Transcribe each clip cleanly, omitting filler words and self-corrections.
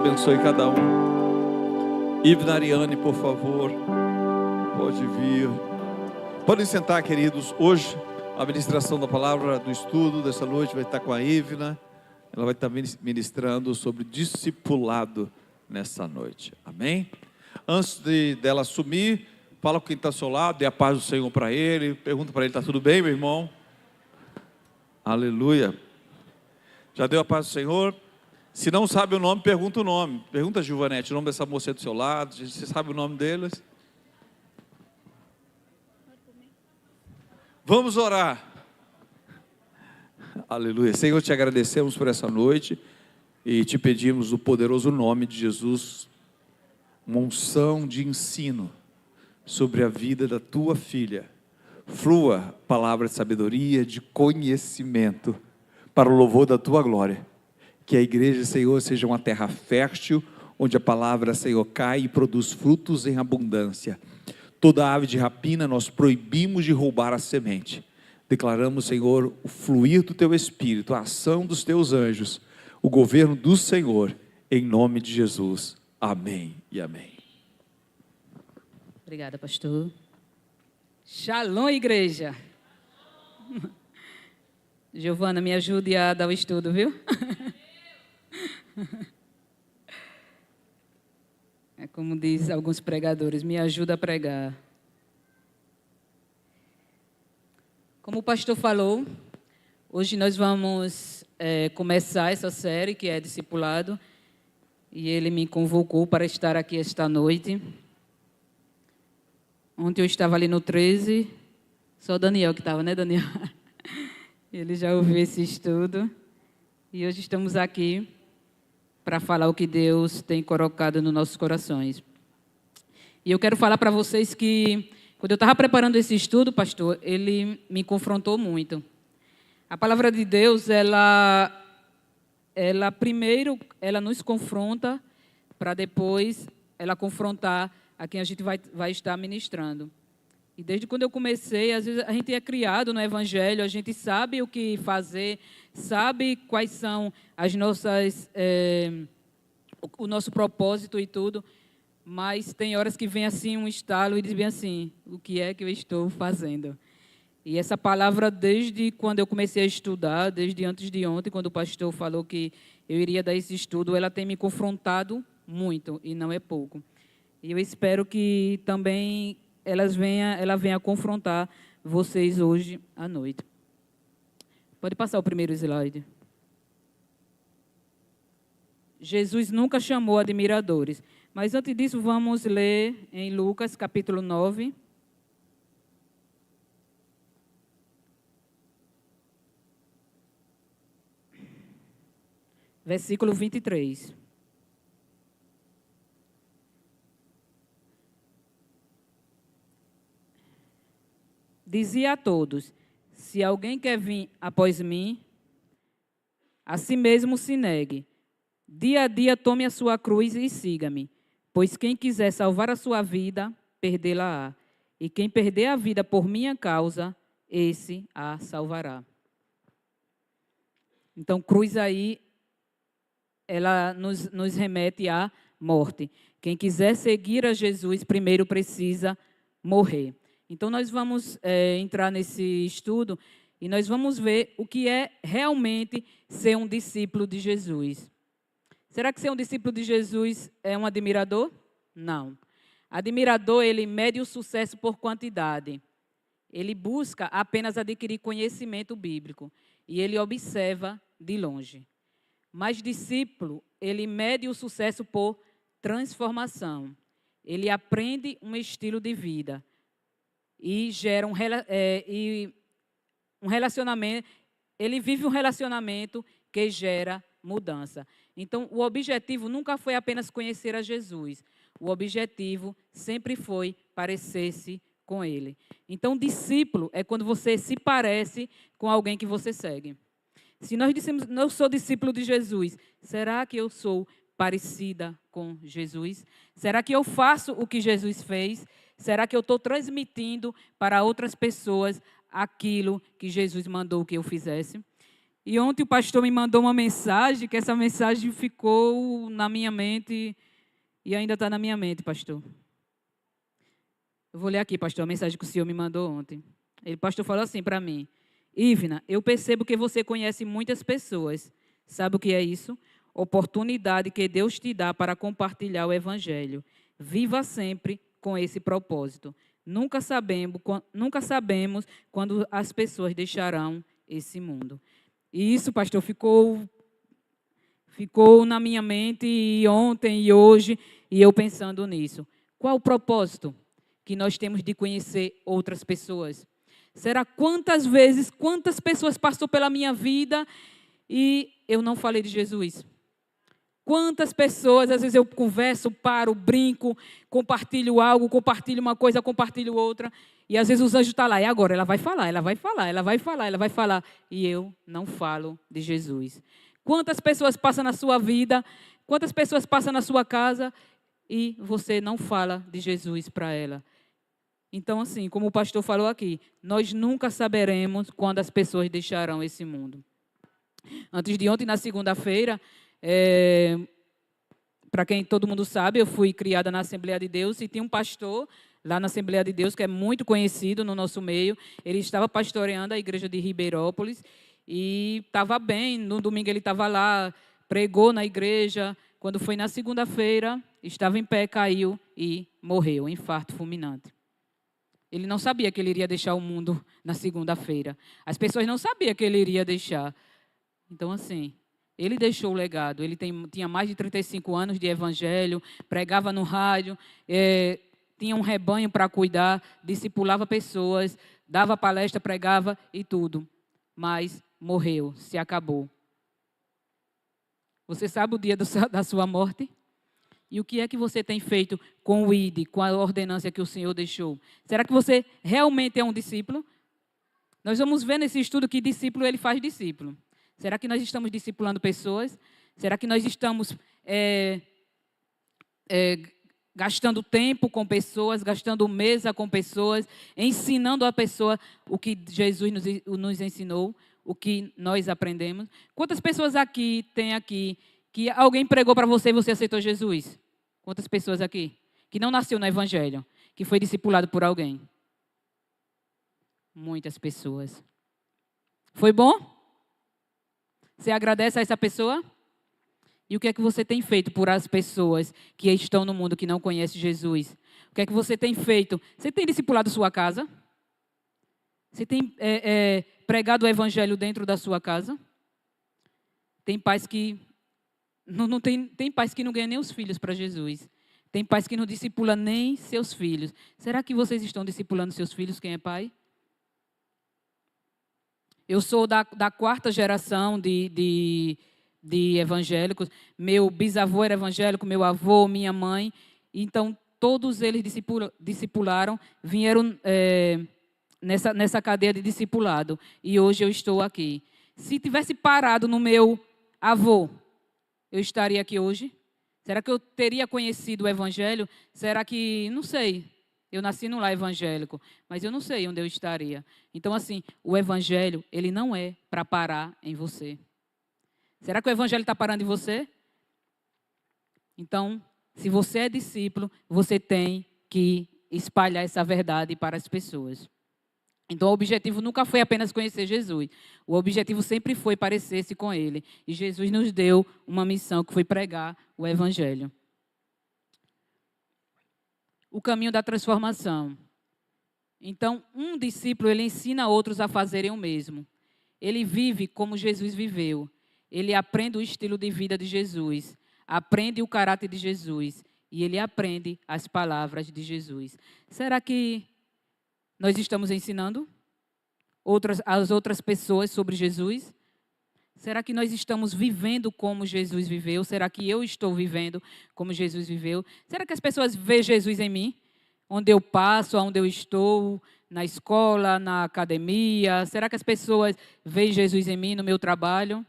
Abençoe cada um. Ivna Ariane, por favor, pode vir. Podem sentar, queridos. Hoje, a ministração da palavra do estudo dessa noite vai estar com a Ivna. Ela vai estar ministrando sobre discipulado nessa noite. Amém? Antes dela assumir, fala com quem está ao seu lado, dê a paz do Senhor para ele. Pergunta para ele, está tudo bem, meu irmão? Aleluia. Já deu a paz do Senhor? Se não sabe o nome, pergunta o nome. Pergunta, Gilvanete, o nome dessa moça do seu lado. Você sabe o nome deles? Vamos orar. Aleluia. Senhor, te agradecemos por essa noite e te pedimos no poderoso nome de Jesus uma unção de ensino sobre a vida da tua filha. Flua palavra de sabedoria, de conhecimento para o louvor da tua glória. Que a igreja, Senhor, seja uma terra fértil, onde a palavra, Senhor, cai e produz frutos em abundância. Toda ave de rapina nós proibimos de roubar a semente. Declaramos, Senhor, o fluir do teu Espírito, a ação dos teus anjos, o governo do Senhor, em nome de Jesus. Amém e amém. Obrigada, pastor. Shalom, igreja. Giovana, me ajude a dar o estudo, viu? É como diz alguns pregadores, me ajuda a pregar. Como o pastor falou, hoje nós vamos começar essa série que é Discipulado, e ele me convocou para estar aqui esta noite. Ontem eu estava ali no 13, só o Daniel que estava, né, Daniel? Ele já ouviu esse estudo, e hoje estamos aqui para falar o que Deus tem colocado nos nossos corações. E eu quero falar para vocês que, quando eu estava preparando esse estudo, pastor, ele me confrontou muito. A palavra de Deus, ela primeiro, ela nos confronta, para depois ela confrontar a quem a gente vai estar ministrando. E desde quando eu comecei, às vezes a gente é criado no Evangelho, a gente sabe o que fazer, sabe quais são as nossas, o nosso propósito e tudo, mas tem horas que vem assim um estalo e diz bem assim, o que é que eu estou fazendo? E essa palavra, desde quando eu comecei a estudar, desde antes de ontem, quando o pastor falou que eu iria dar esse estudo, ela tem me confrontado muito, e não é pouco. E eu espero que também ela venha confrontar vocês hoje à noite. Pode passar o primeiro slide. Jesus nunca chamou admiradores. Mas antes disso, vamos ler em Lucas, capítulo 9. Versículo 23. Dizia a todos, se alguém quer vir após mim, a si mesmo se negue. Dia a dia tome a sua cruz e siga-me. Pois quem quiser salvar a sua vida, perdê-la-á. E quem perder a vida por minha causa, esse a salvará. Então, cruz aí, ela nos remete à morte. Quem quiser seguir a Jesus, primeiro precisa morrer. Então, nós vamos entrar nesse estudo e nós vamos ver o que é realmente ser um discípulo de Jesus. Será que ser um discípulo de Jesus é um admirador? Não. Admirador, ele mede o sucesso por quantidade. Ele busca apenas adquirir conhecimento bíblico e ele observa de longe. Mas discípulo, ele mede o sucesso por transformação. Ele aprende um estilo de vida e gera um relacionamento. Ele vive um relacionamento que gera mudança. Então, o objetivo nunca foi apenas conhecer a Jesus. O objetivo sempre foi parecer-se com Ele. Então, discípulo é quando você se parece com alguém que você segue. Se nós dissemos, não sou discípulo de Jesus, será que eu sou parecida com Jesus? Será que eu faço o que Jesus fez? Será que eu estou transmitindo para outras pessoas aquilo que Jesus mandou que eu fizesse? E ontem o pastor me mandou uma mensagem, que essa mensagem ficou na minha mente e ainda está na minha mente, pastor. Eu vou ler aqui, pastor, a mensagem que o senhor me mandou ontem. O pastor falou assim para mim: Ivna, eu percebo que você conhece muitas pessoas. Sabe o que é isso? Oportunidade que Deus te dá para compartilhar o evangelho. Viva sempre com esse propósito. Nunca sabemos quando as pessoas deixarão esse mundo. E isso, pastor, ficou na minha mente e ontem e hoje, e eu pensando nisso. Qual o propósito que nós temos de conhecer outras pessoas? Será quantas pessoas passou pela minha vida e eu não falei de Jesus? Quantas pessoas, às vezes eu converso, paro, brinco, compartilho algo, compartilho uma coisa, compartilho outra, e às vezes os anjos estão lá, e agora ela vai falar, e eu não falo de Jesus. Quantas pessoas passam na sua vida, quantas pessoas passam na sua casa, e você não fala de Jesus para ela. Então, assim, como o pastor falou aqui, nós nunca saberemos quando as pessoas deixarão esse mundo. Antes de ontem, na segunda-feira, para quem todo mundo sabe, eu fui criada na Assembleia de Deus e tinha um pastor lá na Assembleia de Deus que é muito conhecido no nosso meio. Ele estava pastoreando a igreja de Ribeirópolis e estava bem. No domingo ele estava lá, pregou na igreja. Quando foi na segunda-feira, estava em pé, caiu e morreu, infarto fulminante. Ele não sabia que ele iria deixar o mundo na segunda-feira. As pessoas não sabiam que ele iria deixar. Então, assim, ele deixou o legado. Ele tinha mais de 35 anos de evangelho, pregava no rádio, tinha um rebanho para cuidar, discipulava pessoas, dava palestra, pregava e tudo. Mas morreu, se acabou. Você sabe o dia da sua morte? E o que é que você tem feito com o ID, com a ordenança que o Senhor deixou? Será que você realmente é um discípulo? Nós vamos ver nesse estudo que discípulo ele faz discípulo. Será que nós estamos discipulando pessoas? Será que nós estamos gastando tempo com pessoas, gastando mesa com pessoas, ensinando a pessoa o que Jesus nos ensinou, o que nós aprendemos? Quantas pessoas tem aqui que alguém pregou para você e você aceitou Jesus? Quantas pessoas aqui? Que não nasceu no Evangelho, que foi discipulado por alguém? Muitas pessoas. Foi bom? Você agradece a essa pessoa? E o que é que você tem feito por as pessoas que estão no mundo que não conhecem Jesus? O que é que você tem feito? Você tem discipulado sua casa? Você tem pregado o Evangelho dentro da sua casa? Tem pais que tem pais que não ganham nem os filhos para Jesus. Tem pais que não discipulam nem seus filhos. Será que vocês estão discipulando seus filhos, quem é pai? Eu sou da quarta geração de evangélicos. Meu bisavô era evangélico, meu avô, minha mãe. Então, todos eles discipularam, vieram nessa cadeia de discipulado. E hoje eu estou aqui. Se tivesse parado no meu avô, eu estaria aqui hoje? Será que eu teria conhecido o Evangelho? Será que, não sei, eu nasci num lar evangélico, mas eu não sei onde eu estaria. Então, assim, o Evangelho, ele não é para parar em você. Será que o Evangelho está parando em você? Então, se você é discípulo, você tem que espalhar essa verdade para as pessoas. Então, o objetivo nunca foi apenas conhecer Jesus. O objetivo sempre foi parecer-se com Ele. E Jesus nos deu uma missão que foi pregar o Evangelho. O caminho da transformação. Então, um discípulo, ele ensina outros a fazerem o mesmo. Ele vive como Jesus viveu. Ele aprende o estilo de vida de Jesus. Aprende o caráter de Jesus. E ele aprende as palavras de Jesus. Será que nós estamos ensinando as outras pessoas sobre Jesus? Será que nós estamos vivendo como Jesus viveu? Será que eu estou vivendo como Jesus viveu? Será que as pessoas veem Jesus em mim? Onde eu passo, onde eu estou, na escola, na academia? Será que as pessoas veem Jesus em mim no meu trabalho?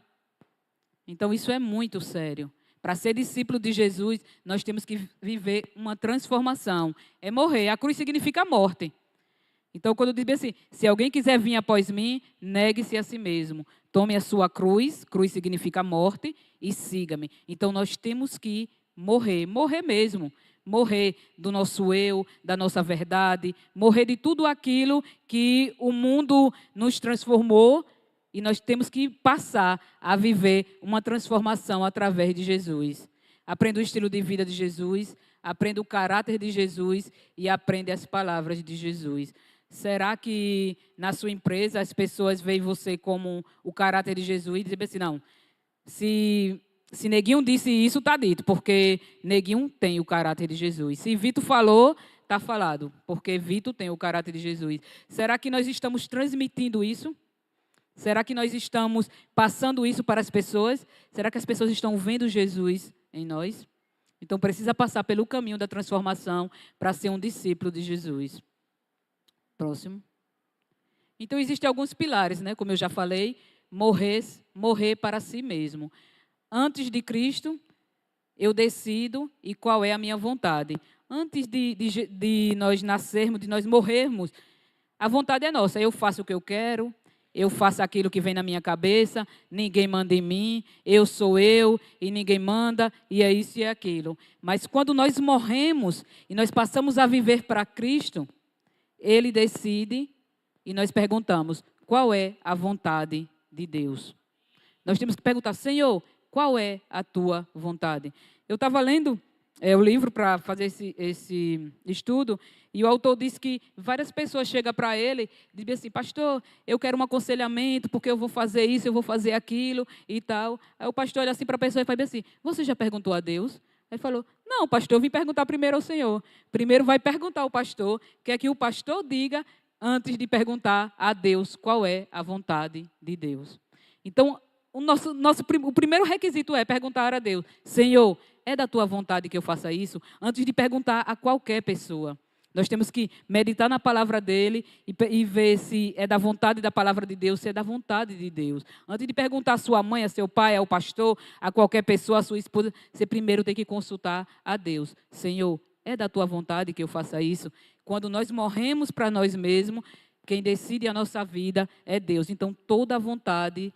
Então, isso é muito sério. Para ser discípulo de Jesus, nós temos que viver uma transformação. É morrer. A cruz significa morte. Então, quando diz assim, se alguém quiser vir após mim, negue-se a si mesmo. Tome a sua cruz, cruz significa morte, e siga-me. Então, nós temos que morrer mesmo. Morrer do nosso eu, da nossa verdade, morrer de tudo aquilo que o mundo nos transformou, e nós temos que passar a viver uma transformação através de Jesus. Aprenda o estilo de vida de Jesus, aprenda o caráter de Jesus e aprenda as palavras de Jesus. Será que na sua empresa as pessoas veem você como o caráter de Jesus e dizem assim, não, se Neguinho disse isso, está dito, porque Neguinho tem o caráter de Jesus. Se Vitor falou, está falado, porque Vitor tem o caráter de Jesus. Será que nós estamos transmitindo isso? Será que nós estamos passando isso para as pessoas? Será que as pessoas estão vendo Jesus em nós? Então, precisa passar pelo caminho da transformação para ser um discípulo de Jesus. Próximo. Então, existem alguns pilares, né? Como eu já falei, morrer para si mesmo. Antes de Cristo, eu decido e qual é a minha vontade. Antes de nós nascermos, de nós morrermos, a vontade é nossa. Eu faço o que eu quero, eu faço aquilo que vem na minha cabeça, ninguém manda em mim, eu sou eu e ninguém manda, e é isso e é aquilo. Mas quando nós morremos e nós passamos a viver para Cristo, Ele decide e nós perguntamos, qual é a vontade de Deus? Nós temos que perguntar, Senhor, qual é a tua vontade? Eu estava lendo o livro para fazer esse estudo, e o autor disse que várias pessoas chegam para ele e dizem assim, pastor, eu quero um aconselhamento, porque eu vou fazer isso, eu vou fazer aquilo e tal. Aí o pastor olha assim para a pessoa e fala assim, você já perguntou a Deus? Aí ele falou, não, pastor, eu vim perguntar primeiro ao Senhor. Primeiro vai perguntar ao pastor, quer que o pastor diga, antes de perguntar a Deus qual é a vontade de Deus. Então, o primeiro requisito é perguntar a Deus, Senhor, é da tua vontade que eu faça isso? Antes de perguntar a qualquer pessoa. Nós temos que meditar na palavra dele e ver se é da vontade da palavra de Deus, se é da vontade de Deus. Antes de perguntar a sua mãe, a seu pai, ao pastor, a qualquer pessoa, a sua esposa, você primeiro tem que consultar a Deus. Senhor, é da tua vontade que eu faça isso? Quando nós morremos para nós mesmos, quem decide a nossa vida é Deus. Então, toda a vontade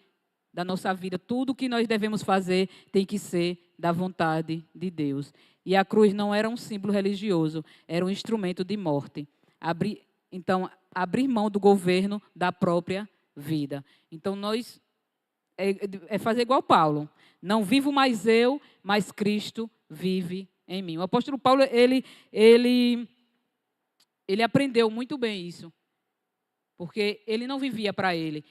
da nossa vida, tudo que nós devemos fazer tem que ser da vontade de Deus. E a cruz não era um símbolo religioso, era um instrumento de morte. Então, abrir mão do governo da própria vida. Então, nós é fazer igual Paulo. Não vivo mais eu, mas Cristo vive em mim. O apóstolo Paulo, ele aprendeu muito bem isso. Porque ele não vivia para ele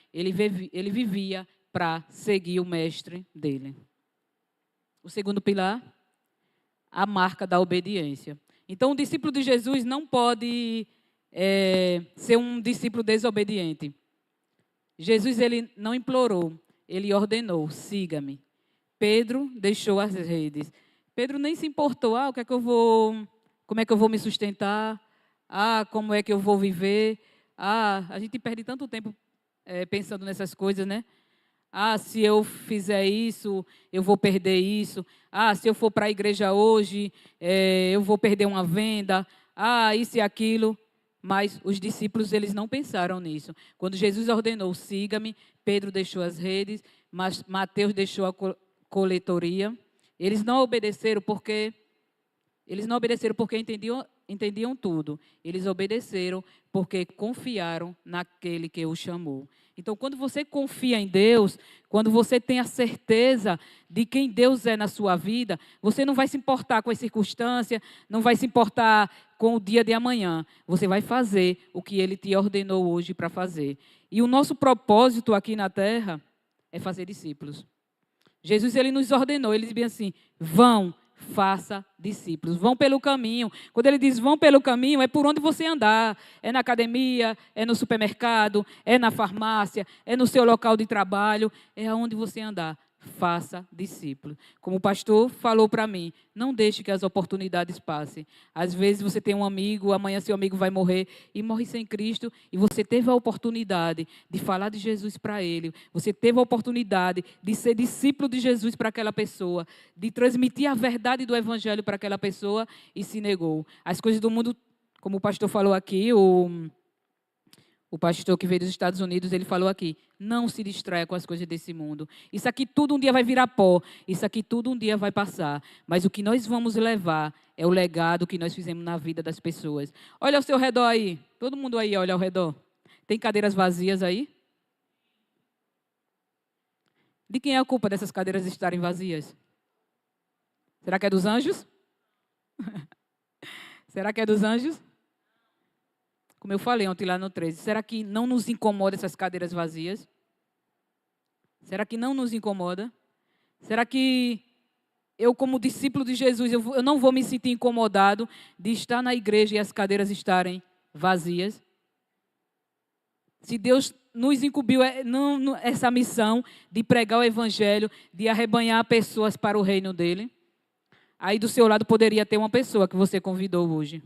vivia para seguir o mestre dele. O segundo pilar, a marca da obediência. Então, o discípulo de Jesus não pode ser um discípulo desobediente. Jesus, ele não implorou, ele ordenou, siga-me. Pedro deixou as redes. Pedro nem se importou, como é que eu vou me sustentar? Como é que eu vou viver? A gente perde tanto tempo pensando nessas coisas, né? Se eu fizer isso, eu vou perder isso. Se eu for para a igreja hoje, eu vou perder uma venda. Isso e aquilo. Mas os discípulos, eles não pensaram nisso. Quando Jesus ordenou, siga-me, Pedro deixou as redes, mas Mateus deixou a coletoria. Eles não obedeceram porque entendiam tudo. Eles obedeceram porque confiaram naquele que o chamou. Então, quando você confia em Deus, quando você tem a certeza de quem Deus é na sua vida, você não vai se importar com as circunstâncias, não vai se importar com o dia de amanhã. Você vai fazer o que Ele te ordenou hoje para fazer. E o nosso propósito aqui na terra é fazer discípulos. Jesus, Ele nos ordenou, Ele dizia assim, vão, faça discípulos, vão pelo caminho. Quando ele diz vão pelo caminho, é por onde você andar. É na academia, é no supermercado, é na farmácia, é no seu local de trabalho, é aonde você andar. Faça discípulo. Como o pastor falou para mim, não deixe que as oportunidades passem. Às vezes você tem um amigo, amanhã seu amigo vai morrer e morre sem Cristo, e você teve a oportunidade de falar de Jesus para ele, você teve a oportunidade de ser discípulo de Jesus para aquela pessoa, de transmitir a verdade do evangelho para aquela pessoa e se negou. As coisas do mundo, como o pastor falou aqui, O pastor que veio dos Estados Unidos, ele falou aqui, não se distraia com as coisas desse mundo. Isso aqui tudo um dia vai virar pó, isso aqui tudo um dia vai passar. Mas o que nós vamos levar é o legado que nós fizemos na vida das pessoas. Olha ao seu redor aí, todo mundo aí olha ao redor. Tem cadeiras vazias aí? De quem é a culpa dessas cadeiras estarem vazias? Será que é dos anjos? Será que é dos anjos? Como eu falei ontem lá no 13, será que não nos incomoda essas cadeiras vazias? Será que não nos incomoda? Será que eu, como discípulo de Jesus, eu não vou me sentir incomodado de estar na igreja e as cadeiras estarem vazias? Se Deus nos incumbiu essa missão de pregar o evangelho, de arrebanhar pessoas para o reino dele, aí do seu lado poderia ter uma pessoa que você convidou hoje.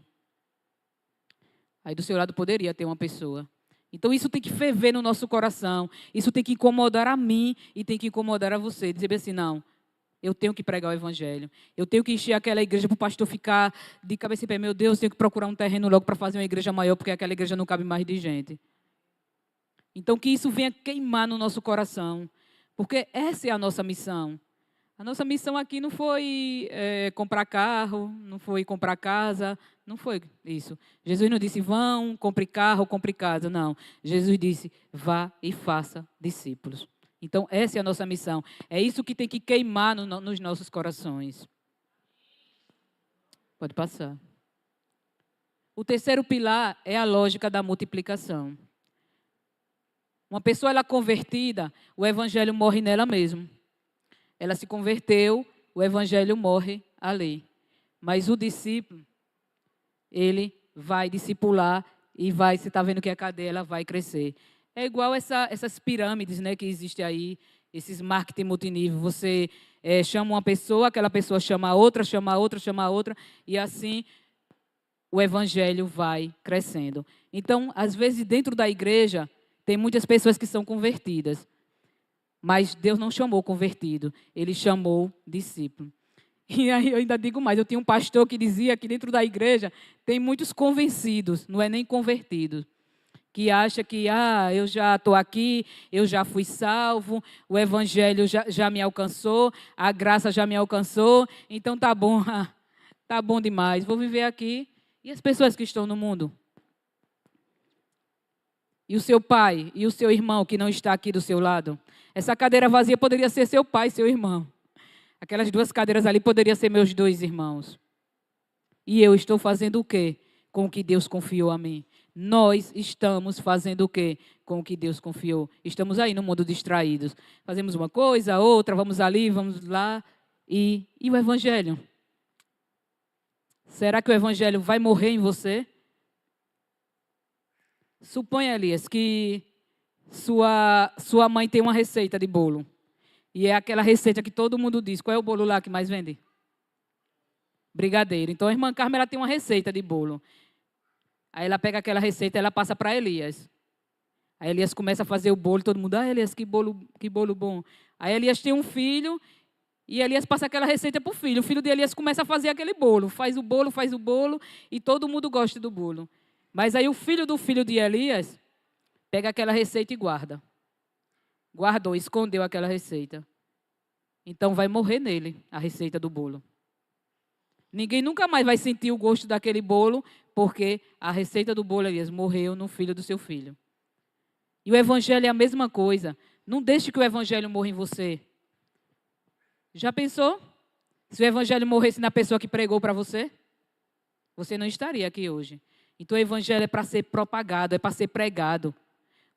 Aí do seu lado poderia ter uma pessoa. Então isso tem que ferver no nosso coração. Isso tem que incomodar a mim e tem que incomodar a você. Dizer assim, não, eu tenho que pregar o evangelho. Eu tenho que encher aquela igreja para o pastor ficar de cabeça em pé. Meu Deus, eu tenho que procurar um terreno logo para fazer uma igreja maior, porque aquela igreja não cabe mais de gente. Então que isso venha queimar no nosso coração. Porque essa é a nossa missão. A nossa missão aqui não foi comprar carro, não foi comprar casa, não foi isso. Jesus não disse, vão, compre carro, compre casa. Não. Jesus disse, vá e faça discípulos. Então, essa é a nossa missão. É isso que tem que queimar nos nossos corações. Pode passar. O terceiro pilar é a lógica da multiplicação. Uma pessoa ela convertida, o evangelho morre nela mesmo. Ela se converteu, o evangelho morre ali. Mas o discípulo, ele vai discipular e vai, você está vendo que a cadeia ela vai crescer. É igual essas pirâmides, né, que existem aí, esses marketing multinível. Você chama uma pessoa, aquela pessoa chama a outra, chama a outra, chama a outra, e assim o evangelho vai crescendo. Então, às vezes, dentro da igreja, tem muitas pessoas que são convertidas. Mas Deus não chamou convertido, Ele chamou discípulo. E aí eu ainda digo mais, eu tinha um pastor que dizia que dentro da igreja tem muitos convencidos, não é nem convertidos, que acha que, eu já estou aqui, eu já fui salvo, o evangelho já me alcançou, a graça já me alcançou, então tá bom demais, vou viver aqui. E as pessoas que estão no mundo? E o seu pai e o seu irmão que não está aqui do seu lado? Essa cadeira vazia poderia ser seu pai e seu irmão. Aquelas duas cadeiras ali poderiam ser meus dois irmãos. E eu estou fazendo o quê com o que Deus confiou a mim? Nós estamos fazendo o quê com o que Deus confiou? Estamos aí no mundo distraídos. Fazemos uma coisa, outra, vamos ali, vamos lá. E o evangelho? Será que o evangelho vai morrer em você? Suponha, Elias, que sua mãe tem uma receita de bolo. E é aquela receita que todo mundo diz. Qual é o bolo lá que mais vende? Brigadeiro. Então a irmã Carmen ela tem uma receita de bolo. Aí ela pega aquela receita e ela passa para Elias. Aí Elias começa a fazer o bolo, todo mundo, Elias, que bolo bom. Aí Elias tem um filho e Elias passa aquela receita para o filho. O filho de Elias começa a fazer aquele bolo. Faz o bolo e todo mundo gosta do bolo. Mas aí o filho do filho de Elias pega aquela receita e guarda. Guardou, escondeu aquela receita. Então vai morrer nele a receita do bolo. Ninguém nunca mais vai sentir o gosto daquele bolo, porque a receita do bolo, Elias, morreu no filho do seu filho. E o evangelho é a mesma coisa. Não deixe que o evangelho morra em você. Já pensou? Se o evangelho morresse na pessoa que pregou para você, você não estaria aqui hoje. Então o evangelho é para ser propagado, é para ser pregado.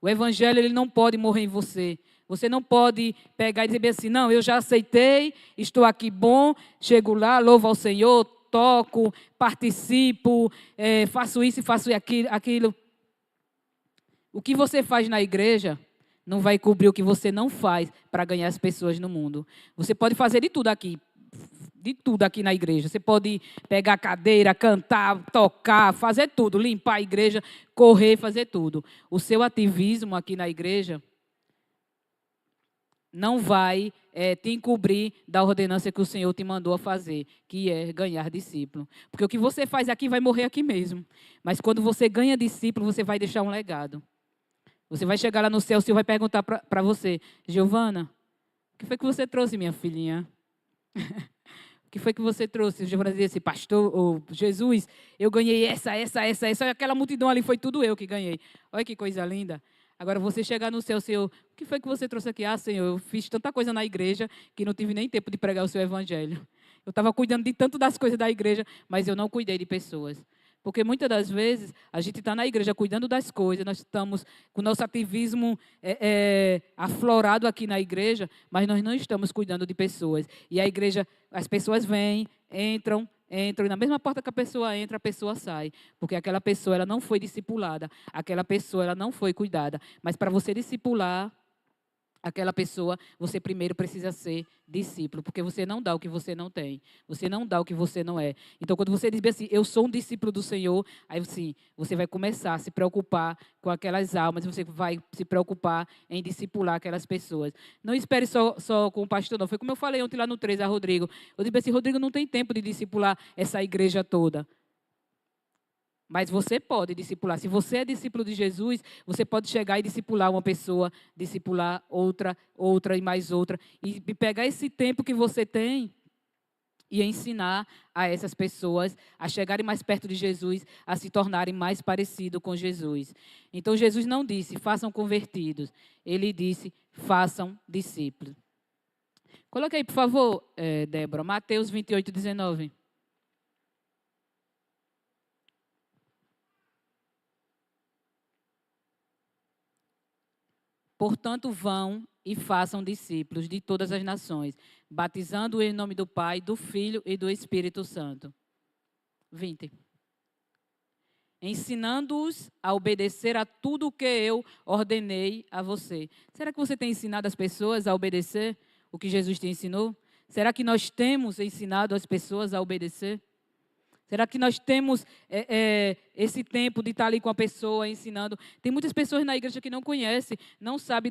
O evangelho ele não pode morrer em você. Você não pode pegar e dizer assim, não, eu já aceitei, estou aqui bom, chego lá, louvo ao Senhor, toco, participo, faço isso e faço aquilo. O que você faz na igreja não vai cobrir o que você não faz para ganhar as pessoas no mundo. Você pode fazer de tudo aqui na igreja. Você pode pegar a cadeira, cantar, tocar, fazer tudo, limpar a igreja, correr, fazer tudo. O seu ativismo aqui na igreja não vai te encobrir da ordenança que o Senhor te mandou a fazer, que é ganhar discípulo. Porque o que você faz aqui vai morrer aqui mesmo. Mas quando você ganha discípulo, você vai deixar um legado. Você vai chegar lá no céu, o Senhor vai perguntar para você, Giovana, o que foi que você trouxe, minha filhinha? O que foi que você trouxe? Giovana dizia assim, pastor, ou Jesus, eu ganhei essa. E aquela multidão ali foi tudo eu que ganhei. Olha que coisa linda. Agora, você chegar no céu, Senhor, o que foi que você trouxe aqui? Ah, Senhor, eu fiz tanta coisa na igreja que não tive nem tempo de pregar o seu evangelho. Eu estava cuidando de tanto das coisas da igreja, mas eu não cuidei de pessoas. Porque muitas das vezes a gente está na igreja cuidando das coisas, nós estamos com o nosso ativismo aflorado aqui na igreja, mas nós não estamos cuidando de pessoas. E a igreja, as pessoas vêm, entram, e na mesma porta que a pessoa entra, a pessoa sai. Porque aquela pessoa ela não foi discipulada, aquela pessoa ela não foi cuidada. Mas para você discipular aquela pessoa, você primeiro precisa ser discípulo, porque você não dá o que você não tem, você não dá o que você não é. Então, quando você diz assim, eu sou um discípulo do Senhor, aí sim, você vai começar a se preocupar com aquelas almas, você vai se preocupar em discipular aquelas pessoas. Não espere só com o pastor, não. Foi como eu falei ontem lá no 3 a Rodrigo. Eu disse assim, Rodrigo não tem tempo de discipular essa igreja toda. Mas você pode discipular. Se você é discípulo de Jesus, você pode chegar e discipular uma pessoa, discipular outra e mais outra. E pegar esse tempo que você tem e ensinar a essas pessoas a chegarem mais perto de Jesus, a se tornarem mais parecidos com Jesus. Então, Jesus não disse, façam convertidos. Ele disse, façam discípulos. Coloca aí, por favor, Débora, Mateus 28, 19. Portanto, vão e façam discípulos de todas as nações, batizando-os em nome do Pai, do Filho e do Espírito Santo. 20. Ensinando-os a obedecer a tudo o que eu ordenei a você. Será que você tem ensinado as pessoas a obedecer o que Jesus te ensinou? Será que nós temos ensinado as pessoas a obedecer? Será que nós temos esse tempo de estar ali com a pessoa ensinando? Tem muitas pessoas na igreja que não conhecem, não sabem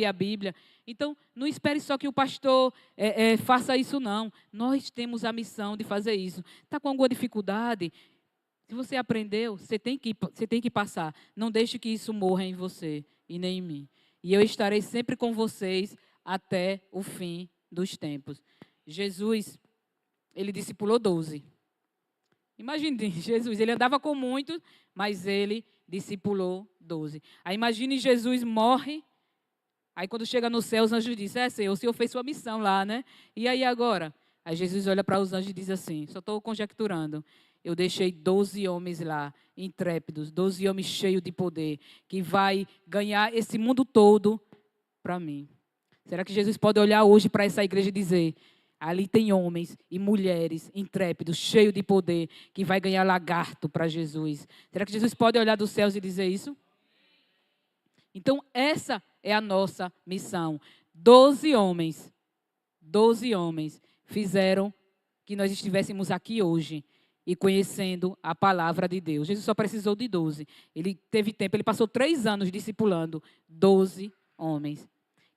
a Bíblia. Então, não espere só que o pastor faça isso, não. Nós temos a missão de fazer isso. Está com alguma dificuldade? Se você aprendeu, você tem que passar. Não deixe que isso morra em você e nem em mim. E eu estarei sempre com vocês até o fim dos tempos. Jesus, ele discipulou 12. Imagine, Jesus, ele andava com muitos, mas ele discipulou 12. Aí imagine, Jesus morre, aí quando chega no céu, os anjos dizem, Senhor, o Senhor fez sua missão lá, né? E aí agora? Aí Jesus olha para os anjos e diz assim, só estou conjecturando, eu deixei 12 homens lá, intrépidos, 12 homens cheios de poder, que vai ganhar esse mundo todo para mim. Será que Jesus pode olhar hoje para essa igreja e dizer, ali tem homens e mulheres intrépidos, cheios de poder, que vai ganhar lagarto para Jesus. Será que Jesus pode olhar dos céus e dizer isso? Então, essa é a nossa missão. 12 homens fizeram que nós estivéssemos aqui hoje e conhecendo a palavra de Deus. Jesus só precisou de 12. Ele teve tempo, ele passou 3 anos discipulando 12 homens.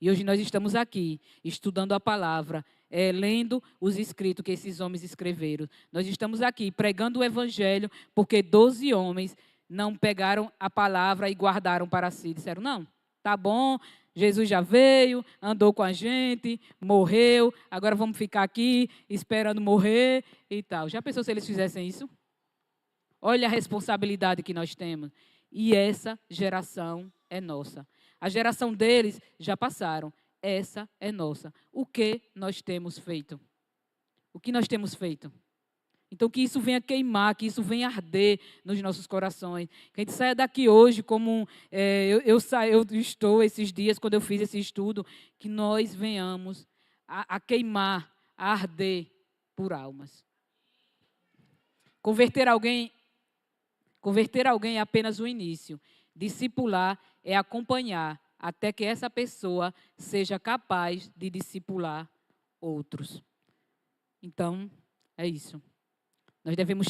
E hoje nós estamos aqui, estudando a palavra, lendo os escritos que esses homens escreveram. Nós estamos aqui pregando o evangelho, porque 12 homens não pegaram a palavra e guardaram para si. Disseram, não, tá bom, Jesus já veio, andou com a gente, morreu, agora vamos ficar aqui esperando morrer e tal. Já pensou se eles fizessem isso? Olha a responsabilidade que nós temos. E essa geração é nossa. A geração deles já passaram. Essa é nossa. O que nós temos feito? O que nós temos feito? Então, que isso venha queimar, que isso venha arder nos nossos corações. Que a gente saia daqui hoje como... eu estou esses dias, quando eu fiz esse estudo, que nós venhamos a queimar, a arder por almas. Converter alguém é apenas o início. Discipular é acompanhar até que essa pessoa seja capaz de discipular outros. Então, é isso. Nós devemos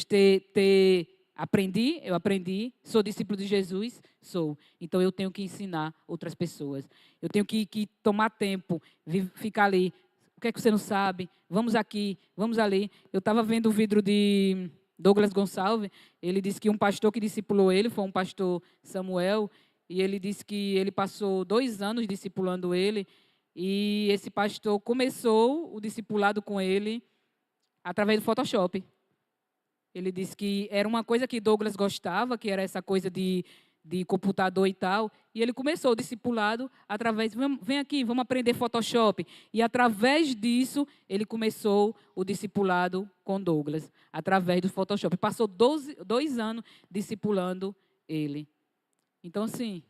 eu aprendi, sou discípulo de Jesus, sou. Então, eu tenho que ensinar outras pessoas. Eu tenho que tomar tempo, ficar ali. O que é que você não sabe? Vamos aqui, vamos ali. Eu estava vendo o vidro de Douglas Gonçalves, ele disse que um pastor que discipulou ele foi um pastor Samuel, e ele disse que ele passou 2 anos discipulando ele, e esse pastor começou o discipulado com ele através do Photoshop. Ele disse que era uma coisa que Douglas gostava, que era essa coisa de computador e tal. E ele começou o discipulado através, vem aqui, vamos aprender Photoshop. E através disso, ele começou o discipulado com Douglas, através do Photoshop. Passou 2 anos discipulando ele. Então, assim,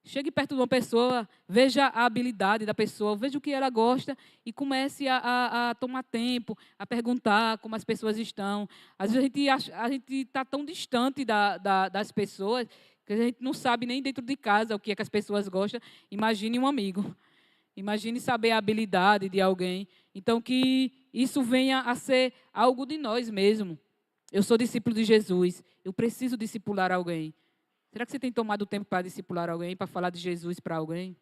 chegue perto de uma pessoa, veja a habilidade da pessoa, veja o que ela gosta e comece a tomar tempo, a perguntar como as pessoas estão. Às vezes a gente está tão distante das pessoas que a gente não sabe nem dentro de casa o que é que as pessoas gostam. Imagine um amigo. Imagine saber a habilidade de alguém. Então, que isso venha a ser algo de nós mesmos. Eu sou discípulo de Jesus. Eu preciso discipular alguém. Será que você tem tomado tempo para discipular alguém, para falar de Jesus para alguém?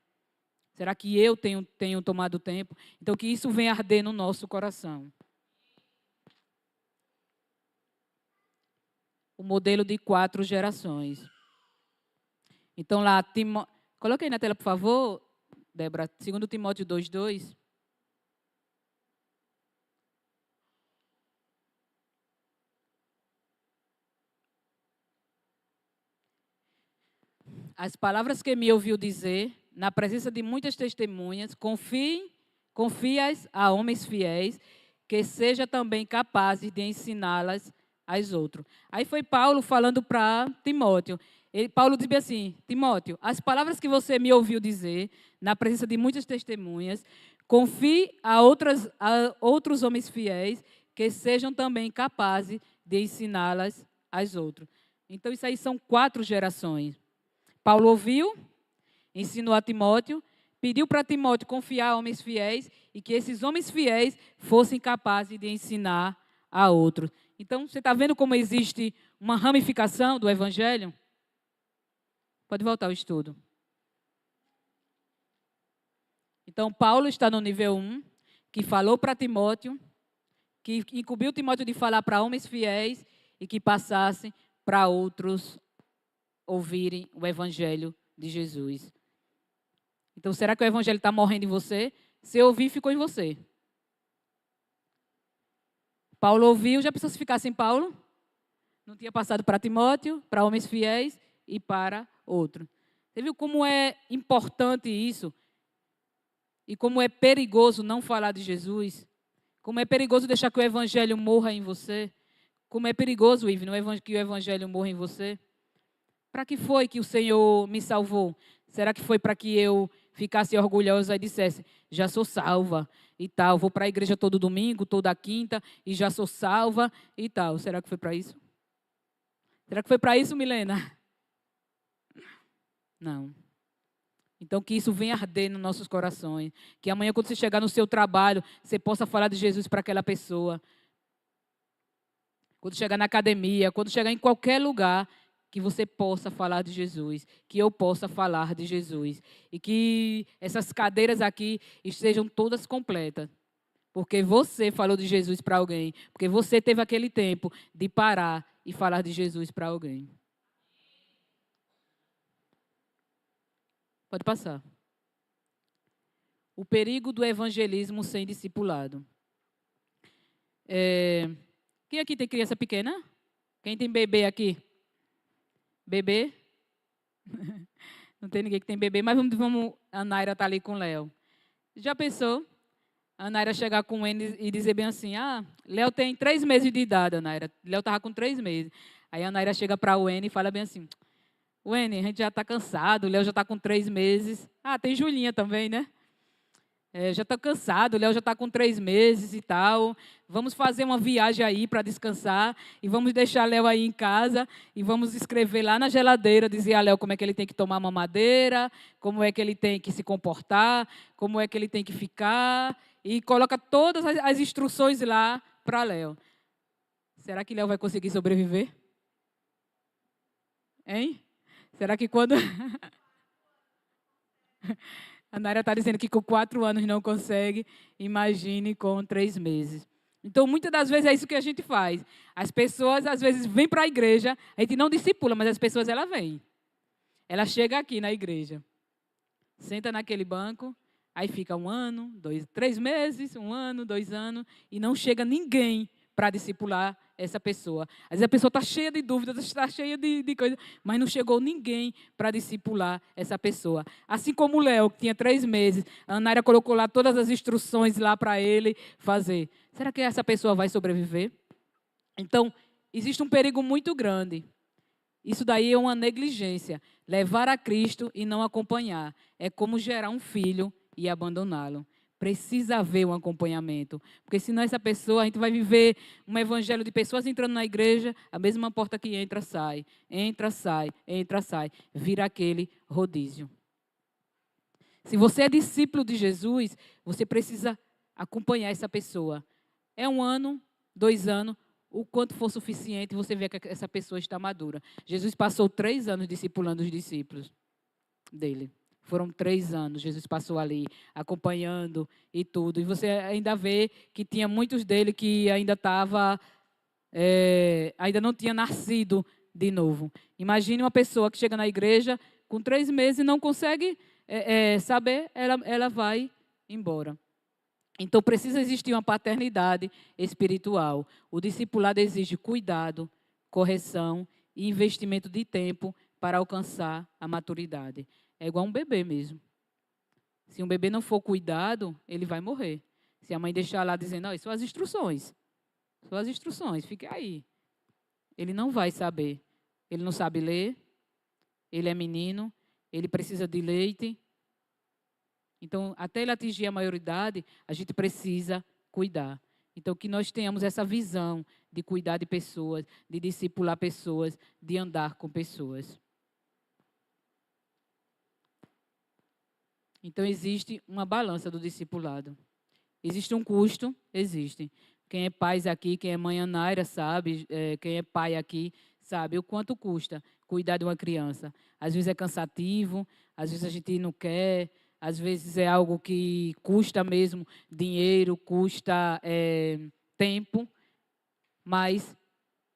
Será que eu tenho tomado tempo? Então, que isso venha arder no nosso coração. O modelo de 4 gerações. Então, lá, coloca aí na tela, por favor, Débora, 2 Timóteo 2:2. As palavras que me ouviu dizer, na presença de muitas testemunhas, confie-as a homens fiéis, que seja também capazes de ensiná-las aos outros. Aí foi Paulo falando para Timóteo. Paulo dizia assim, Timóteo, as palavras que você me ouviu dizer, na presença de muitas testemunhas, confie a outros homens fiéis, que sejam também capazes de ensiná-las aos outros. Então, isso aí são 4 gerações. Paulo ouviu, ensinou a Timóteo, pediu para Timóteo confiar a homens fiéis e que esses homens fiéis fossem capazes de ensinar a outros. Então, você está vendo como existe uma ramificação do Evangelho? Pode voltar ao estudo. Então, Paulo está no nível 1, que falou para Timóteo, que incumbiu Timóteo de falar para homens fiéis e que passassem para outros ouvirem o Evangelho de Jesus. Então, será que o Evangelho está morrendo em você? Se ouvir, ficou em você. Paulo ouviu, já precisou se ficar sem Paulo? Não tinha passado para Timóteo, para homens fiéis e para outro. Você viu como é importante isso? E como é perigoso não falar de Jesus? Como é perigoso deixar que o Evangelho morra em você? Como é perigoso, Ive, que o Evangelho morra em você? Para que foi que o Senhor me salvou? Será que foi para que eu ficasse orgulhosa e dissesse, já sou salva e tal, vou para a igreja todo domingo, toda quinta e já sou salva e tal. Será que foi para isso? Será que foi para isso, Milena? Não. Então, que isso venha arder nos nossos corações. Que amanhã, quando você chegar no seu trabalho, você possa falar de Jesus para aquela pessoa. Quando chegar na academia, quando chegar em qualquer lugar, que você possa falar de Jesus, que eu possa falar de Jesus. E que essas cadeiras aqui estejam todas completas. Porque você falou de Jesus para alguém. Porque você teve aquele tempo de parar e falar de Jesus para alguém. Pode passar. O perigo do evangelismo sem discipulado. Quem aqui tem criança pequena? Quem tem bebê aqui? Bebê? Não tem ninguém que tem bebê, mas vamos a Naira está ali com o Léo. Já pensou? A Naira chegar com ele e dizer bem assim, Léo tem 3 meses de idade, Naira. Léo estava com 3 meses. Aí a Naira chega para o N e fala bem assim, N, a gente já está cansado, o Léo já está com 3 meses. Tem Julinha também, né? Já está cansado, o Léo já está com 3 meses e tal. Vamos fazer uma viagem aí para descansar e vamos deixar Léo aí em casa e vamos escrever lá na geladeira, dizer a Léo como é que ele tem que tomar mamadeira, como é que ele tem que se comportar, como é que ele tem que ficar e coloca todas as instruções lá para Léo. Será que Léo vai conseguir sobreviver? Hein? Será que quando... A Naira está dizendo que com 4 anos não consegue, imagine com 3 meses. Então, muitas das vezes é isso que a gente faz. As pessoas, às vezes, vêm para a igreja, a gente não discipula, mas as pessoas, elas vêm. Ela chega aqui na igreja, senta naquele banco, aí fica 1 ano, 2, 3 meses, 1 ano, 2 anos, e não chega ninguém para discipular essa pessoa. Às vezes a pessoa está cheia de dúvidas, está cheia de coisas, mas não chegou ninguém para discipular essa pessoa. Assim como o Léo, que tinha 3 meses, a Anaira colocou lá todas as instruções lá para ele fazer. Será que essa pessoa vai sobreviver? Então, existe um perigo muito grande. Isso daí é uma negligência. Levar a Cristo e não acompanhar. É como gerar um filho e abandoná-lo. Precisa haver um acompanhamento. Porque senão essa pessoa, a gente vai viver um evangelho de pessoas entrando na igreja, a mesma porta que entra, sai. Entra, sai, entra, sai. Vira aquele rodízio. Se você é discípulo de Jesus, você precisa acompanhar essa pessoa. É 1 ano, 2 anos, o quanto for suficiente, você vê que essa pessoa está madura. Jesus passou 3 anos discipulando os discípulos dele. Foram 3 anos, Jesus passou ali, acompanhando e tudo. E você ainda vê que tinha muitos dele que ainda ainda não tinha nascido de novo. Imagine uma pessoa que chega na igreja com 3 meses e não consegue saber, ela vai embora. Então, precisa existir uma paternidade espiritual. O discipulado exige cuidado, correção e investimento de tempo para alcançar a maturidade. É igual um bebê mesmo. Se um bebê não for cuidado, ele vai morrer. Se a mãe deixar lá dizendo, são as instruções. São as instruções, fique aí. Ele não vai saber. Ele não sabe ler, ele é menino, ele precisa de leite. Então, até ele atingir a maioridade, a gente precisa cuidar. Então, que nós tenhamos essa visão de cuidar de pessoas, de discipular pessoas, de andar com pessoas. Então, existe uma balança do discipulado. Existe um custo? Existe. Quem é pai aqui, quem é mãe Anaira, sabe, quem é pai aqui, sabe o quanto custa cuidar de uma criança. Às vezes é cansativo, às vezes a gente não quer, às vezes é algo que custa mesmo dinheiro, custa tempo, mas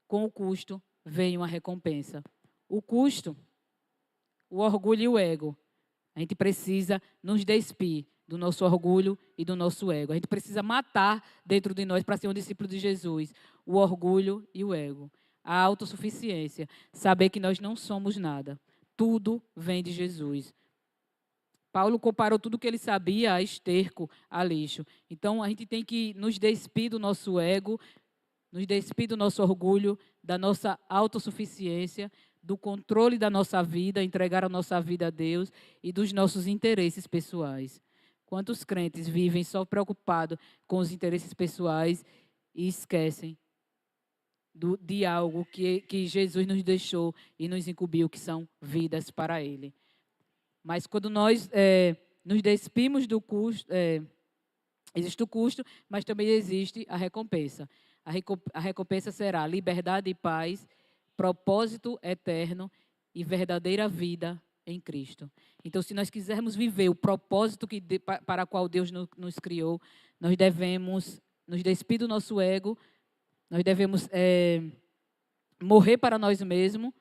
com o custo vem uma recompensa. O custo, o orgulho e o ego. A gente precisa nos despir do nosso orgulho e do nosso ego. A gente precisa matar dentro de nós para ser um discípulo de Jesus o orgulho e o ego. A autossuficiência, saber que nós não somos nada. Tudo vem de Jesus. Paulo comparou tudo que ele sabia a esterco, a lixo. Então, a gente tem que nos despir do nosso ego, nos despir do nosso orgulho, da nossa autossuficiência, do controle da nossa vida, entregar a nossa vida a Deus e dos nossos interesses pessoais. Quantos crentes vivem só preocupados com os interesses pessoais e esquecem de algo que Jesus nos deixou e nos incumbiu, que são vidas para Ele. Mas quando nós nos despimos do custo, existe o custo, mas também existe a recompensa. A recompensa será liberdade e paz, propósito eterno e verdadeira vida em Cristo. Então, se nós quisermos viver o propósito para o qual Deus nos criou, nós devemos nos despir do nosso ego, nós devemos morrer para nós mesmos,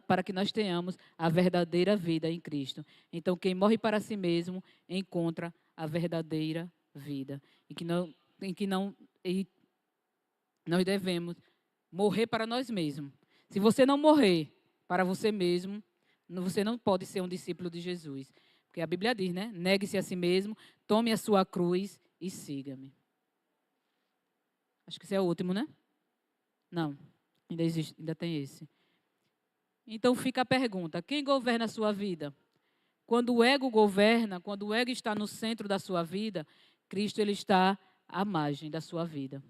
para que nós tenhamos a verdadeira vida em Cristo. Então, quem morre para si mesmo encontra a verdadeira vida. E nós devemos morrer para nós mesmos. Se você não morrer para você mesmo, você não pode ser um discípulo de Jesus. Porque a Bíblia diz, né? Negue-se a si mesmo, tome a sua cruz e siga-me. Acho que esse é o último, né? Não, ainda tem esse. Então fica a pergunta, quem governa a sua vida? Quando o ego governa, quando o ego está no centro da sua vida, Cristo ele está à margem da sua vida.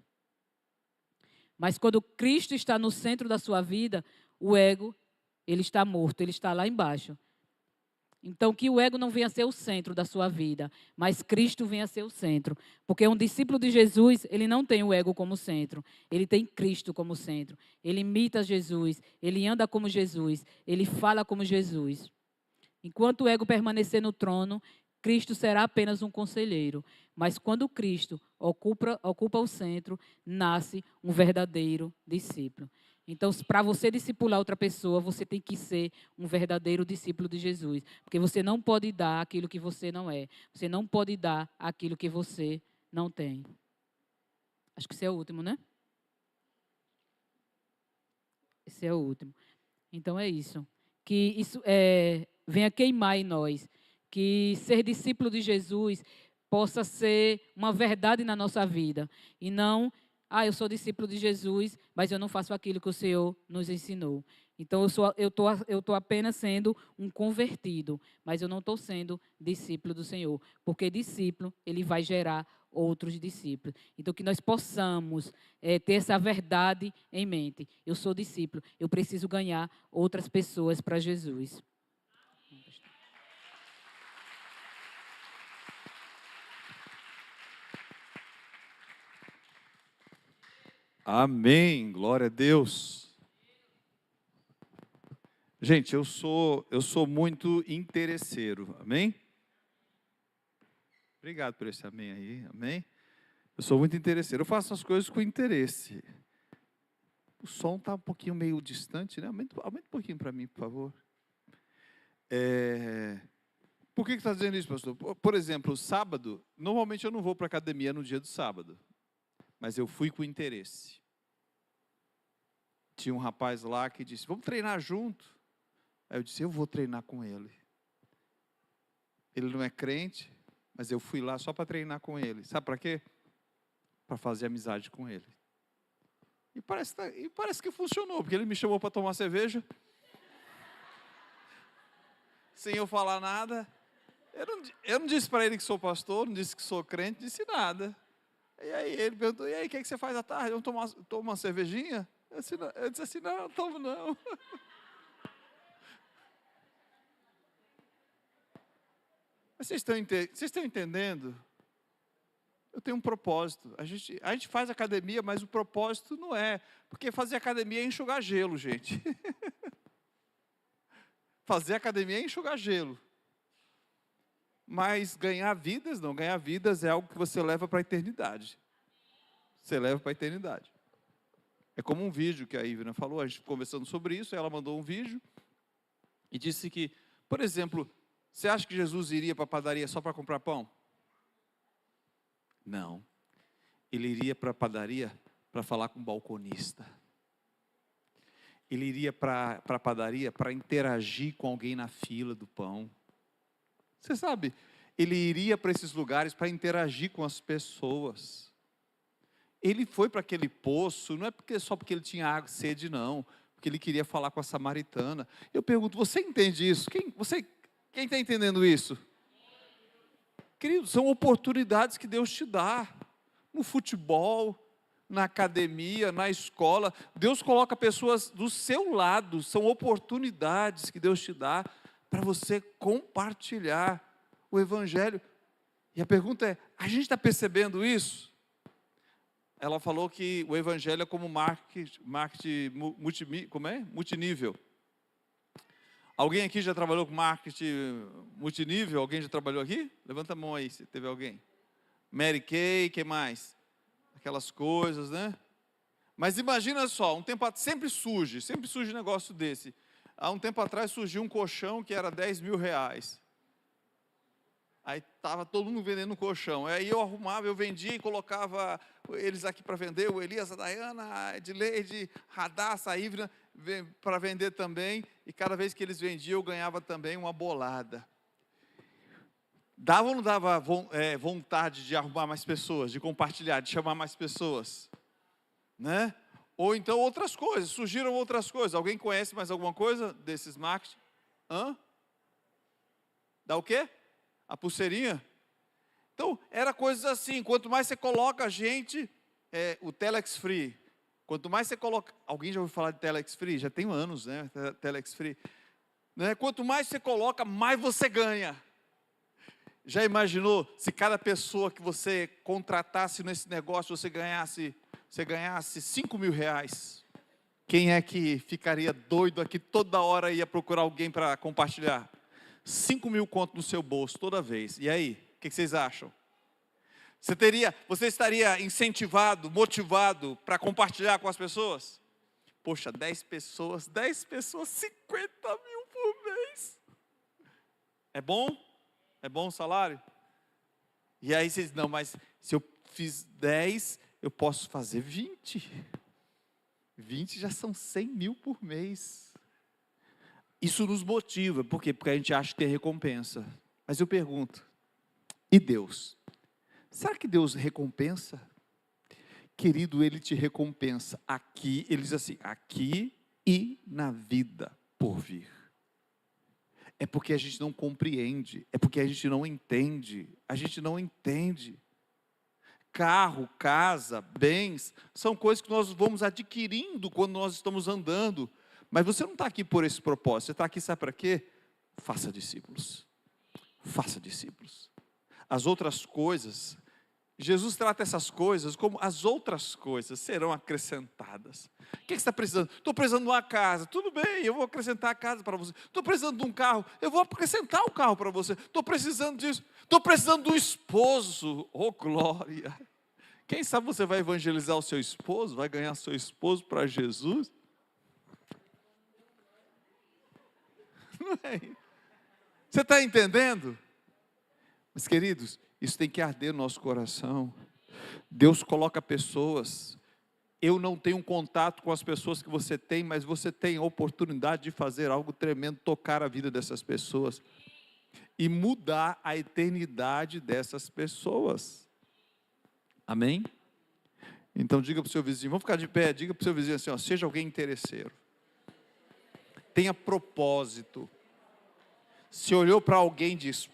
Mas quando Cristo está no centro da sua vida, o ego ele está morto, ele está lá embaixo. Então, que o ego não venha a ser o centro da sua vida, mas Cristo venha a ser o centro. Porque um discípulo de Jesus, ele não tem o ego como centro, ele tem Cristo como centro. Ele imita Jesus, ele anda como Jesus, ele fala como Jesus. Enquanto o ego permanecer no trono, Cristo será apenas um conselheiro. Mas quando Cristo ocupa o centro, nasce um verdadeiro discípulo. Então, para você discipular outra pessoa, você tem que ser um verdadeiro discípulo de Jesus. Porque você não pode dar aquilo que você não é. Você não pode dar aquilo que você não tem. Acho que esse é o último, né? Esse é o último. Então, é isso. Que isso venha queimar em nós. Que ser discípulo de Jesus possa ser uma verdade na nossa vida. E não, eu sou discípulo de Jesus, mas eu não faço aquilo que o Senhor nos ensinou. Então, eu tô apenas sendo um convertido, mas eu não estou sendo discípulo do Senhor. Porque discípulo, ele vai gerar outros discípulos. Então, que nós possamos ter essa verdade em mente. Eu sou discípulo, eu preciso ganhar outras pessoas para Jesus. Amém, glória a Deus. Gente, eu sou muito interesseiro, amém? Obrigado por esse amém aí, amém? Eu sou muito interesseiro, eu faço as coisas com interesse. O som está um pouquinho meio distante, né? Aumenta um pouquinho para mim, por favor. Por que está dizendo isso, pastor? Por exemplo, sábado, normalmente eu não vou para a academia no dia do sábado, mas eu fui com interesse. Tinha um rapaz lá que disse, vamos treinar junto. Aí eu disse, eu vou treinar com ele. Ele não é crente, mas eu fui lá só para treinar com ele. Sabe para quê? Para fazer amizade com ele. E parece que funcionou, porque ele me chamou para tomar cerveja. Sem eu falar nada. Eu não disse para ele que sou pastor, não disse que sou crente, disse nada. E aí ele perguntou, e aí, o que você faz à tarde? Vamos tomar uma cervejinha? Eu disse assim, não tomo não. Mas vocês estão entendendo? Eu tenho um propósito. A gente faz academia, mas o propósito não é. Porque fazer academia é enxugar gelo, gente. Fazer academia é enxugar gelo. Mas ganhar vidas, não. Ganhar vidas é algo que você leva para a eternidade. Você leva para a eternidade. É como um vídeo que a Ivna falou, a gente conversando sobre isso, ela mandou um vídeo e disse que, por exemplo, você acha que Jesus iria para a padaria só para comprar pão? Não. Ele iria para a padaria para falar com o balconista. Ele iria para a padaria para interagir com alguém na fila do pão. Você sabe, ele iria para esses lugares para interagir com as pessoas. Ele foi para aquele poço, não é só porque ele tinha água, sede, não. Porque ele queria falar com a samaritana. Eu pergunto, você entende isso? Quem está entendendo isso? Querido, são oportunidades que Deus te dá. No futebol, na academia, na escola. Deus coloca pessoas do seu lado. São oportunidades que Deus te dá para você compartilhar o Evangelho. E a pergunta é, a gente está percebendo isso? Ela falou que o Evangelho é como marketing multinível. Alguém aqui já trabalhou com marketing multinível? Alguém já trabalhou aqui? Levanta a mão aí, se teve alguém. Mary Kay, que mais? Aquelas coisas, né? Mas imagina só, sempre surge um negócio desse. Há um tempo atrás surgiu um colchão que era 10 mil reais. Aí estava todo mundo vendendo um colchão. Aí eu arrumava, eu vendia e colocava eles aqui para vender, o Elias, a Dayana, a Edileide, Radassa, a Ivna, para vender também. E cada vez que eles vendiam, eu ganhava também uma bolada. Dava ou não dava vontade de arrumar mais pessoas, de compartilhar, de chamar mais pessoas? Né? Ou então outras coisas, surgiram outras coisas. Alguém conhece mais alguma coisa desses marketing? Dá o quê? A pulseirinha? Então, era coisas assim, quanto mais você coloca gente, o Telex Free, quanto mais você coloca, alguém já ouviu falar de Telex Free? Já tem anos, né, Telex Free. Né? Quanto mais você coloca, mais você ganha. Já imaginou, se cada pessoa que você contratasse nesse negócio, você ganhasse 5 mil reais? Quem é que ficaria doido aqui, toda hora ia procurar alguém para compartilhar? 5 mil conto no seu bolso toda vez. E aí, o que vocês acham? Você estaria incentivado, motivado para compartilhar com as pessoas? Poxa, 10 pessoas, 50 mil por mês. É bom? É bom o salário? E aí vocês, não, mas se eu fiz 10, eu posso fazer 20. 20 já são 100 mil por mês. Isso nos motiva, por quê? Porque a gente acha que tem recompensa. Mas eu pergunto, e Deus? Será que Deus recompensa? Querido, Ele te recompensa aqui, Ele diz assim, aqui e na vida por vir. É porque a gente não compreende, é porque a gente não entende, Carro, casa, bens, são coisas que nós vamos adquirindo quando nós estamos andando. Mas você não está aqui por esse propósito, você está aqui, sabe para quê? Faça discípulos. Faça discípulos. As outras coisas, Jesus trata essas coisas como as outras coisas serão acrescentadas. O que você está precisando? Estou precisando de uma casa, tudo bem, eu vou acrescentar a casa para você. Estou precisando de um carro, eu vou acrescentar o carro para você. Estou precisando disso, estou precisando de um esposo, oh glória. Quem sabe você vai evangelizar o seu esposo, vai ganhar seu esposo para Jesus? Não é? Você está entendendo? Mas queridos, isso tem que arder no nosso coração. Deus coloca pessoas. Eu não tenho um contato com as pessoas que você tem, mas você tem a oportunidade de fazer algo tremendo, tocar a vida dessas pessoas e mudar a eternidade dessas pessoas. Amém? Então diga para o seu vizinho, vamos ficar de pé, diga para o seu vizinho assim, ó, seja alguém interesseiro. Tenha propósito. Se olhou para alguém e disse,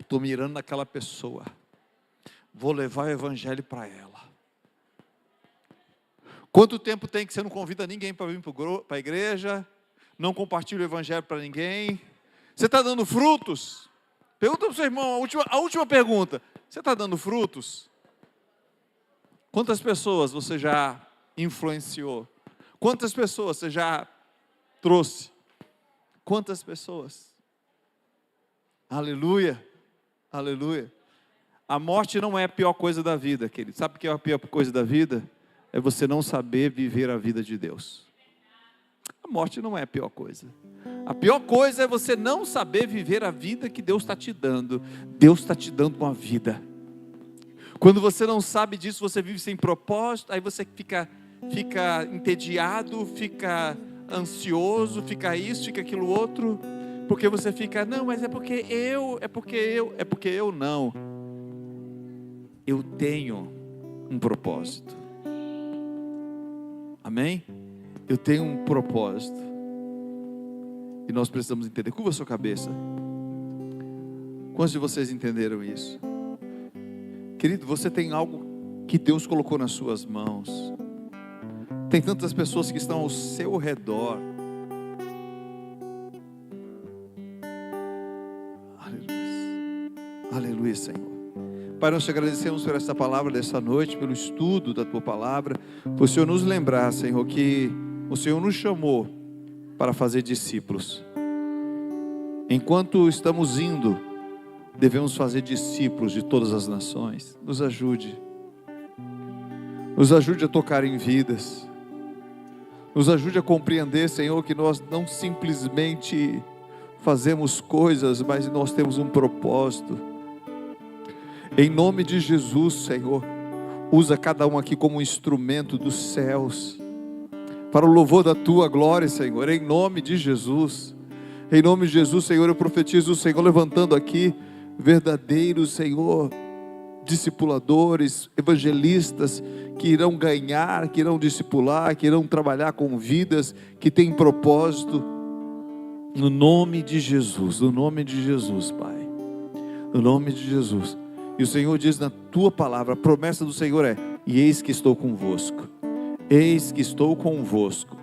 estou mirando naquela pessoa, vou levar o evangelho para ela. Quanto tempo tem que você não convida ninguém para vir para a igreja, não compartilha o evangelho para ninguém? Você está dando frutos? Pergunta para o seu irmão, a última pergunta, você está dando frutos? Quantas pessoas você já influenciou? Quantas pessoas você já trouxe? Quantas pessoas? Aleluia, aleluia. A morte não é a pior coisa da vida, querido. Sabe o que é a pior coisa da vida? É você não saber viver a vida de Deus. A morte não é a pior coisa. A pior coisa é você não saber viver a vida que Deus está te dando. Deus está te dando uma vida. Quando você não sabe disso, você vive sem propósito, aí você fica entediado, fica ansioso, fica isso, fica aquilo outro, porque você fica, não, mas é porque eu não. Eu tenho um propósito. Amém? Eu tenho um propósito. E nós precisamos entender. Curva a sua cabeça. Quantos de vocês entenderam isso? Querido, você tem algo que Deus colocou nas suas mãos. Tem tantas pessoas que estão ao seu redor. Aleluia. Aleluia, Senhor. Pai, nós te agradecemos por esta palavra dessa noite, pelo estudo da tua palavra, por o Senhor nos lembrar, Senhor, que o Senhor nos chamou para fazer discípulos. Enquanto estamos indo, devemos fazer discípulos de todas as nações. Nos ajude. Nos ajude a tocar em vidas. Nos ajude a compreender, Senhor, que nós não simplesmente fazemos coisas, mas nós temos um propósito. Em nome de Jesus, Senhor, usa cada um aqui como um instrumento dos céus, para o louvor da tua glória, Senhor, em nome de Jesus. Em nome de Jesus, Senhor, eu profetizo o Senhor levantando aqui verdadeiros, Senhor, discipuladores, evangelistas, que irão ganhar, que irão discipular, que irão trabalhar com vidas, que têm propósito, no nome de Jesus, Pai, no nome de Jesus. E o Senhor diz na tua palavra, a promessa do Senhor é, e eis que estou convosco,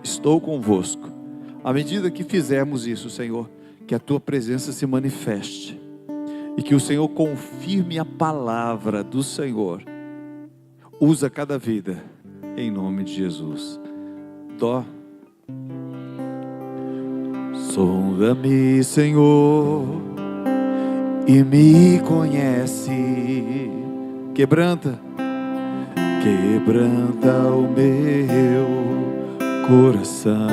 estou convosco, à medida que fizermos isso, Senhor, que a tua presença se manifeste, e que o Senhor confirme a palavra do Senhor, usa cada vida, em nome de Jesus. Sonda-me, Senhor, e me conhece, quebranta o meu coração.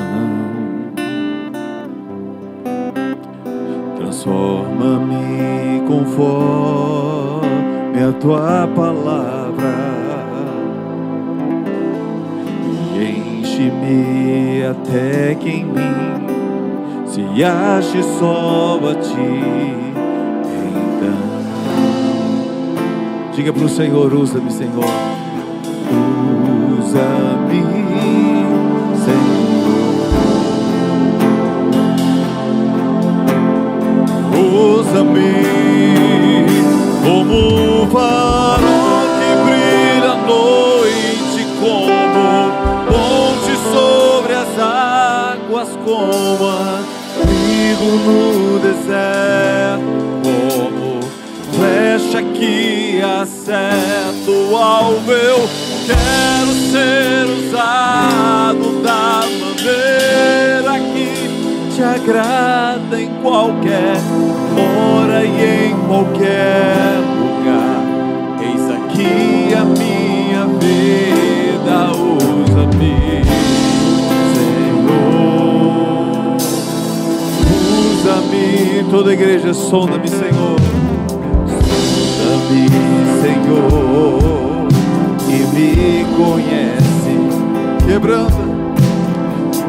Transforma-me conforme a tua palavra e enche-me até que em mim se ache só a ti. Então, diga para o Senhor: usa-me, Senhor. Usa-me, usa-me como um farol que brilha à noite, como ponte sobre as águas, como abrigo no deserto, como flecha que acerta o alvo. Eu quero ser usado da maneira que te agrada, em qualquer hora e em qualquer lugar. Eis aqui a minha vida, usa-me, Senhor. Usa-me, toda a igreja, sonda-me, Senhor. Sonda-me, Senhor, e me conhece.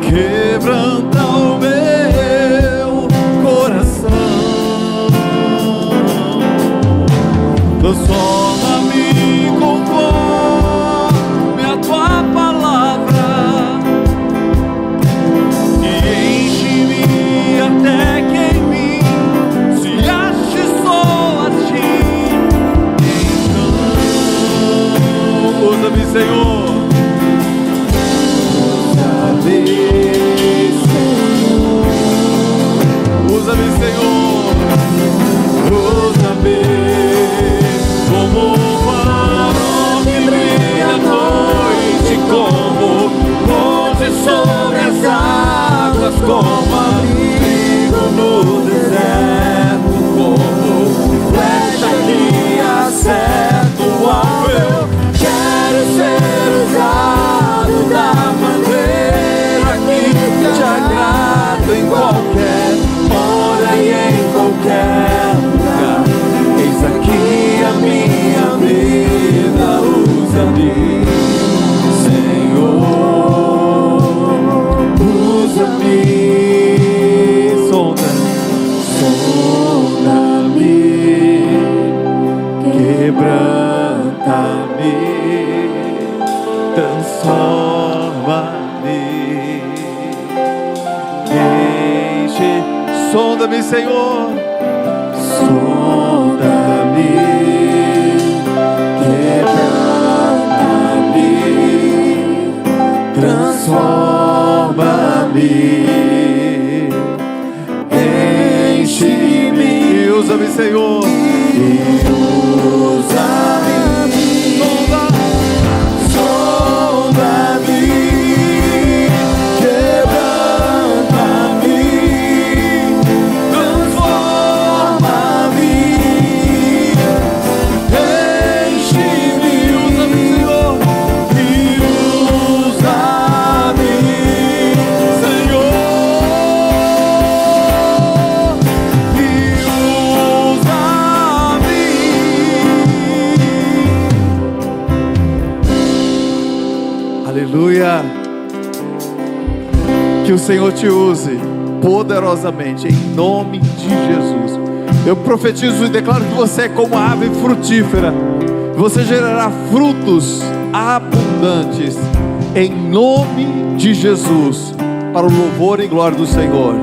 Quebranta o meu coração. Transforma-me conforme a tua palavra e enche-me até que em mim se ache só a ti. Então, usa-me, Senhor. Usa-me, Senhor. Usa-me como um farol que brilha à noite, como ponte sobre as águas, como abrigo no deserto, como flecha que acerta o alvo. Eu quero ser usado da maneira que te agrada, em qualquer hora e em qualquer lugar. Eis aqui a minha vida, usa-me, Senhor. Usa-me, sonda-me, quebranta-me, transforma-me, enche. Sonda-me, Senhor. Sonda-me, quebranta-me, transforma-me, enche-me. Usa-me, Senhor. Usa-me. Sonda-me, quebranta-me, transforma-me, enche-me. Usa-me, Senhor. E usa-me, Senhor. E usa-me. Aleluia. Que o Senhor te use poderosamente, em nome de Jesus. Eu profetizo e declaro que você é como a ave frutífera. Você gerará frutos abundantes, em nome de Jesus, para o louvor e glória do Senhor.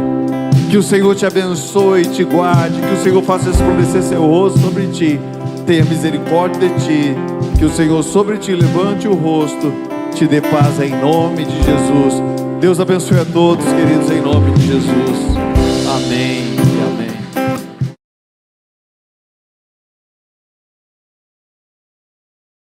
Que o Senhor te abençoe e te guarde. Que o Senhor faça resplandecer seu rosto sobre ti, tenha misericórdia de ti. Que o Senhor sobre ti levante o rosto, te dê paz, em nome de Jesus. Deus abençoe a todos, queridos, em nome de Jesus.